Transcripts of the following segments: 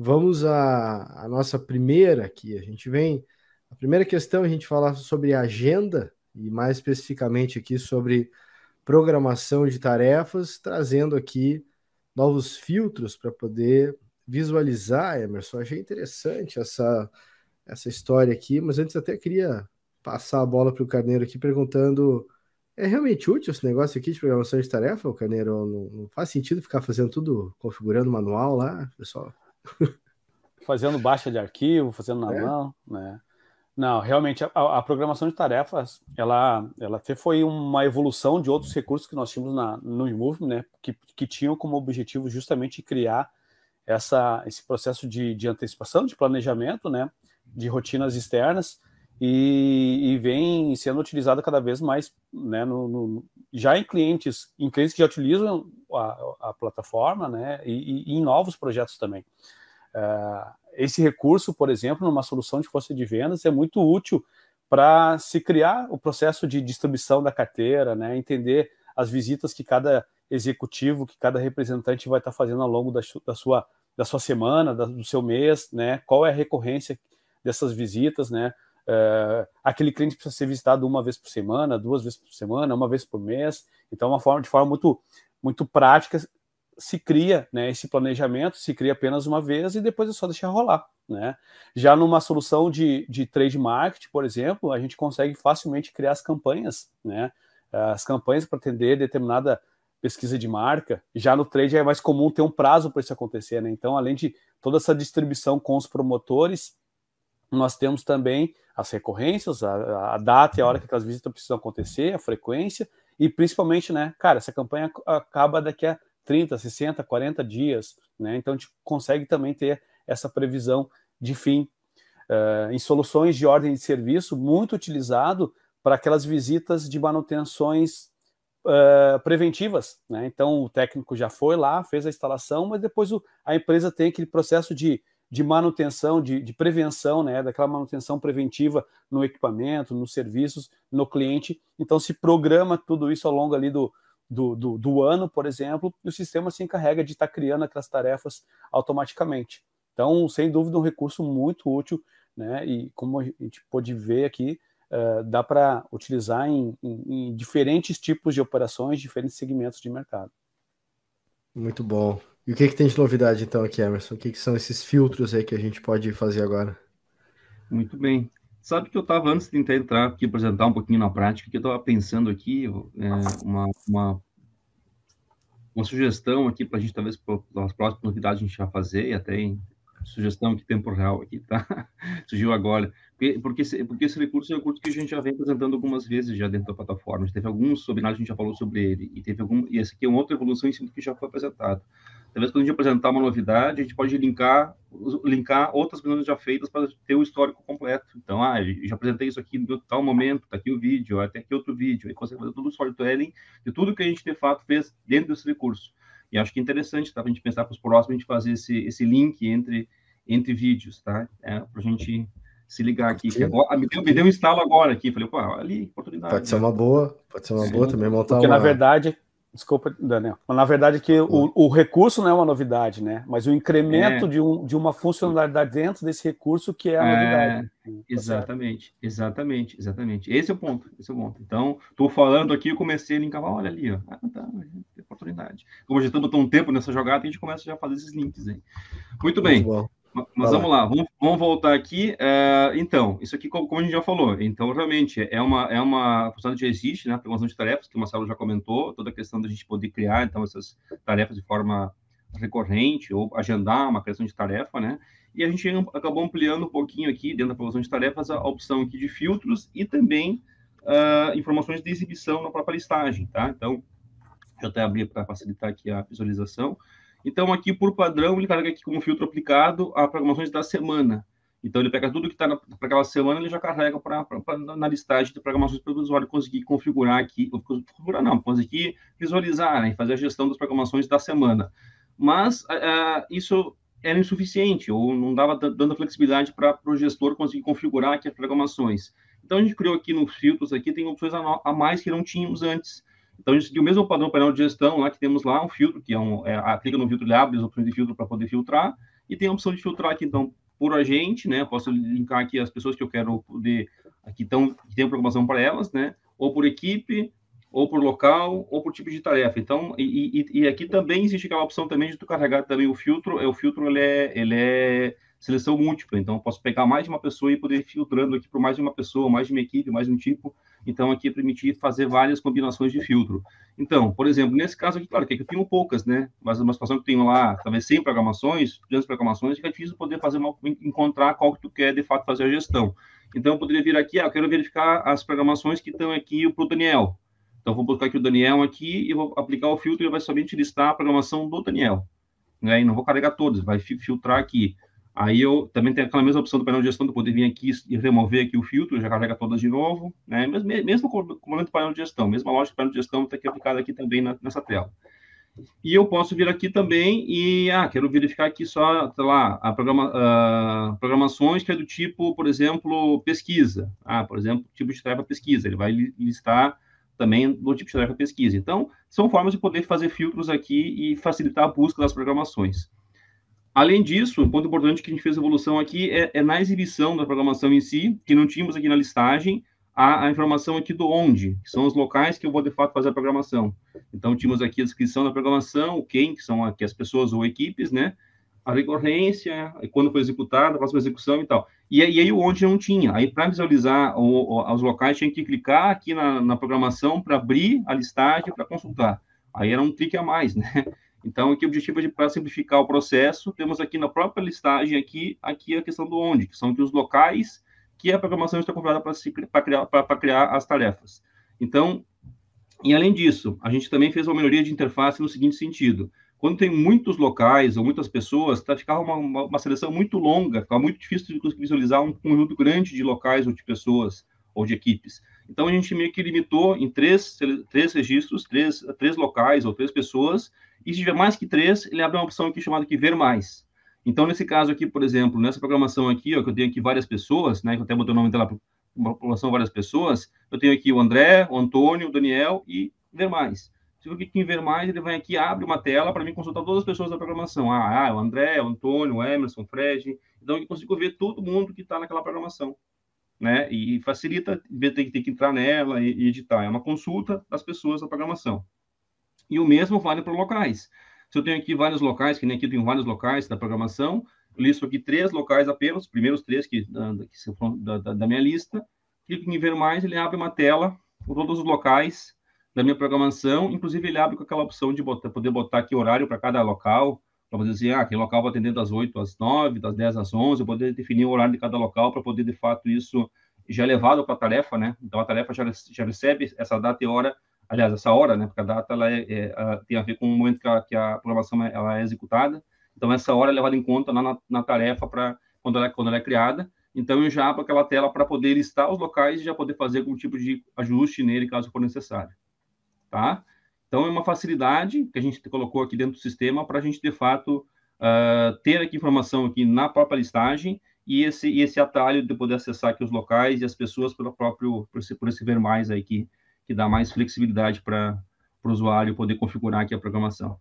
Vamos à nossa primeira aqui. A primeira questão a gente fala sobre agenda e mais especificamente aqui sobre programação de tarefas, trazendo aqui novos filtros para poder visualizar, Emerson. Achei interessante essa história aqui, mas antes até queria passar a bola para o Carneiro aqui perguntando: é realmente útil esse negócio aqui de programação de tarefa, o Carneiro? Não faz sentido ficar fazendo tudo, configurando manual lá, pessoal? Fazendo baixa de arquivo, fazendo na É? mão, né? Não, realmente a programação de tarefas, ela até foi uma evolução de outros recursos que nós tínhamos no eMove, né? Que tinham como objetivo justamente criar esse processo de antecipação, de planejamento, né? De rotinas externas e vem sendo utilizado cada vez mais, né? Já em clientes que já utilizam a plataforma, né? E em novos projetos também. Esse recurso, por exemplo, numa solução de força de vendas, é muito útil para se criar o processo de distribuição da carteira, né? Entender as visitas que cada executivo, que cada representante vai estar fazendo ao longo da sua semana, do seu mês, né? Qual é a recorrência dessas visitas, né? Aquele cliente precisa ser visitado uma vez por semana, 2 vezes por semana, uma vez por mês. Então, de forma muito, muito prática, se cria, né, esse planejamento, se cria apenas uma vez e depois é só deixar rolar, né? Já numa solução de trade marketing, por exemplo, a gente consegue facilmente criar as campanhas, né? As campanhas para atender determinada pesquisa de marca. Já no trade é mais comum ter um prazo para isso acontecer, né? Então, além de toda essa distribuição com os promotores, nós temos também as recorrências, a data e a hora que aquelas visitas precisam acontecer, a frequência, e principalmente, né, cara, essa campanha acaba daqui a 30, 60, 40 dias, né? Então a gente consegue também ter essa previsão de fim. Em soluções de ordem de serviço, muito utilizado para aquelas visitas de manutenções preventivas, né? Então o técnico já foi lá, fez a instalação, mas depois a empresa tem aquele processo de manutenção, de prevenção, né? Daquela manutenção preventiva no equipamento, nos serviços, no cliente. Então se programa tudo isso ao longo ali do ano, por exemplo, e o sistema se encarrega de estar criando aquelas tarefas automaticamente. Então, sem dúvida, um recurso muito útil, né? E como a gente pôde ver aqui, dá para utilizar em diferentes tipos de operações, diferentes segmentos de mercado. Muito bom. E o que tem de novidade então aqui, Emerson? O que são esses filtros aí que a gente pode fazer agora? Muito bem. Sabe que eu estava, antes de tentar entrar aqui, apresentar um pouquinho na prática, que eu estava pensando aqui, uma sugestão aqui para a gente, talvez, nas próximas novidades a gente já fazer, e até em sugestão de tempo real aqui, tá? Surgiu agora. Porque esse recurso é um recurso que a gente já vem apresentando algumas vezes já dentro da plataforma. Teve alguns webinars que a gente já falou sobre ele, e esse aqui é uma outra evolução em cima do que já foi apresentado. Talvez quando a gente apresentar uma novidade, a gente pode linkar outras coisas já feitas para ter o histórico completo. Então, eu já apresentei isso aqui em tal momento, tá aqui o vídeo, até aqui outro vídeo, aí você fazer todo o storytelling de tudo que a gente, de fato, fez dentro desse recurso. E acho que é interessante, tá, para a gente pensar para os próximos, a gente fazer esse link entre vídeos, tá? Para a gente se ligar aqui. Que agora, me deu um estalo agora aqui. Falei, ali, oportunidade. Pode ser uma boa também montar porque, na verdade, desculpa, Daniel, mas na verdade que o recurso não é uma novidade, né? Mas o incremento de uma funcionalidade dentro desse recurso que é a novidade. Exatamente. Esse é o ponto. Então, estou falando aqui, eu comecei a linkar, olha ali, ó. Tá, tem oportunidade. Como já estamos há um tempo nessa jogada, a gente começa já a fazer esses links aí. Muito bem. Mas vamos lá, vamos voltar aqui. Então, isso aqui, como a gente já falou, então, realmente, é uma função que já existe, né? A programação de tarefas, que o Marcelo já comentou, toda a questão da gente poder criar, então, essas tarefas de forma recorrente, ou agendar uma criação de tarefa, né? E a gente acabou ampliando um pouquinho aqui, dentro da programação de tarefas, a opção aqui de filtros e também informações de exibição na própria listagem, tá? Então, eu até abri para facilitar aqui a visualização. Então, aqui, por padrão, ele carrega aqui como filtro aplicado a programações da semana. Então, ele pega tudo que está para aquela semana, ele já carrega na listagem de programações para o usuário conseguir configurar aqui, conseguir visualizar, né, e fazer a gestão das programações da semana. Mas isso era insuficiente, ou não dava dando flexibilidade para o gestor conseguir configurar aqui as programações. Então, a gente criou aqui nos filtros, aqui tem opções a mais que não tínhamos antes. Então, a gente seguiu o mesmo padrão painel de gestão, lá que temos lá um filtro, que clica no filtro, ele abre as opções de filtro para poder filtrar, e tem a opção de filtrar aqui, então, por agente, né? Posso linkar aqui as pessoas que eu quero poder, aqui estão, que tem programação para elas, né? Ou por equipe, ou por local, ou por tipo de tarefa. Então, e aqui também existe aquela opção também de tu carregar também o filtro. O filtro, ele é seleção múltipla. Então, eu posso pegar mais de uma pessoa e poder ir filtrando aqui por mais de uma pessoa, mais de uma equipe, mais de um tipo. Então, aqui é permitir fazer várias combinações de filtro. Então, por exemplo, nesse caso aqui, claro, que eu tenho poucas, né? Mas uma situação que eu tenho lá, talvez 100 programações, 200 programações, fica difícil poder encontrar qual que tu quer, de fato, fazer a gestão. Então, eu poderia vir aqui, eu quero verificar as programações que estão aqui para o Daniel. Então, vou colocar aqui o Daniel aqui e vou aplicar o filtro e ele vai somente listar a programação do Daniel. Né? E não vou carregar todos, vai filtrar aqui. Aí eu também tenho aquela mesma opção do painel de gestão, de poder vir aqui e remover aqui o filtro, já carrega todas de novo, né? Mesmo comando do painel de gestão, mesma lógica do painel de gestão está aqui aplicada aqui também nessa tela. E eu posso vir aqui também e, quero verificar aqui só, sei lá, programações que é do tipo, por exemplo, pesquisa. Por exemplo, tipo de tarefa pesquisa, ele vai listar também do tipo de tarefa pesquisa. Então, são formas de poder fazer filtros aqui e facilitar a busca das programações. Além disso, um ponto importante que a gente fez evolução aqui é na exibição da programação em si, que não tínhamos aqui na listagem, a informação aqui do onde, que são os locais que eu vou, de fato, fazer a programação. Então, tínhamos aqui a descrição da programação, o quem, que são aqui as pessoas ou equipes, né? A recorrência, quando foi executada, a próxima execução e tal. E aí o onde não tinha. Aí, para visualizar os locais, tinha que clicar aqui na programação para abrir a listagem para consultar. Aí era um clique a mais, né? Então, aqui o objetivo é para simplificar o processo. Temos aqui na própria listagem aqui a questão do onde, que são aqui os locais que a programação está configurada para criar as tarefas. Então, e além disso, a gente também fez uma melhoria de interface no seguinte sentido. Quando tem muitos locais ou muitas pessoas, ficava uma seleção muito longa, ficava muito difícil de visualizar um conjunto grande de locais ou de pessoas ou de equipes. Então, a gente meio que limitou em três registros, três locais ou 3 pessoas, e se tiver mais que 3, ele abre uma opção aqui chamada de ver mais. Então, nesse caso aqui, por exemplo, nessa programação aqui, que eu tenho aqui várias pessoas, né, que eu até botei o nome dela para programação várias pessoas, eu tenho aqui o André, o Antônio, o Daniel e ver mais. Se eu clicar em ver mais, ele vai aqui, abre uma tela para mim consultar todas as pessoas da programação. o André, o Antônio, o Emerson, o Fred. Então, eu consigo ver todo mundo que está naquela programação. Né? E facilita, ter que entrar nela e editar. É uma consulta das pessoas da programação. E o mesmo vale para locais. Se eu tenho aqui vários locais, que nem aqui eu tenho vários locais da programação, eu listo aqui 3 locais apenas, os primeiros 3 que são da minha lista. Clico em ver mais, ele abre uma tela com todos os locais da minha programação, inclusive ele abre com aquela opção de poder botar aqui horário para cada local, para poder dizer, aquele local vai atender das 8 às 9, das 10 às 11, eu poder definir o horário de cada local para poder, de fato, isso já é levado para a tarefa, né? Então, a tarefa já recebe essa data e hora, aliás, essa hora, né? Porque a data ela tem a ver com o momento que a programação ela é executada. Então, essa hora é levada em conta na tarefa quando ela é criada. Então, eu já abro aquela tela para poder listar os locais e já poder fazer algum tipo de ajuste nele, caso for necessário. Tá? Então, é uma facilidade que a gente colocou aqui dentro do sistema para a gente, de fato, ter aqui informação aqui na própria listagem e esse atalho de poder acessar aqui os locais e as pessoas por esse ver mais aí que dá mais flexibilidade para o usuário poder configurar aqui a programação.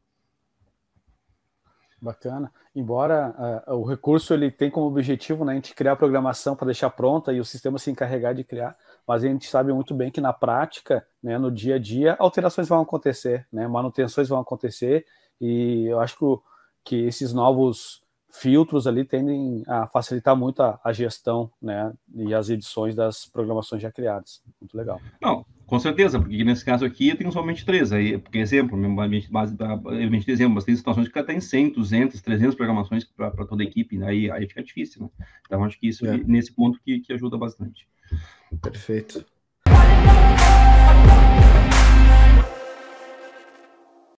Bacana. Embora o recurso ele tem como objetivo, né, a gente criar a programação para deixar pronta e o sistema se encarregar de criar, mas a gente sabe muito bem que na prática, né, no dia a dia, alterações vão acontecer, né, manutenções vão acontecer, e eu acho que esses novos filtros ali tendem a facilitar muito a gestão, né, e as edições das programações já criadas. Muito legal. Não, com certeza, porque nesse caso aqui eu tenho somente 3, aí, porque exemplo, base de exemplo, mas tem situações que tem 100, 200, 300 programações para toda a equipe, né? Aí fica difícil, né? Então, acho que isso, nesse ponto, que ajuda bastante. Perfeito.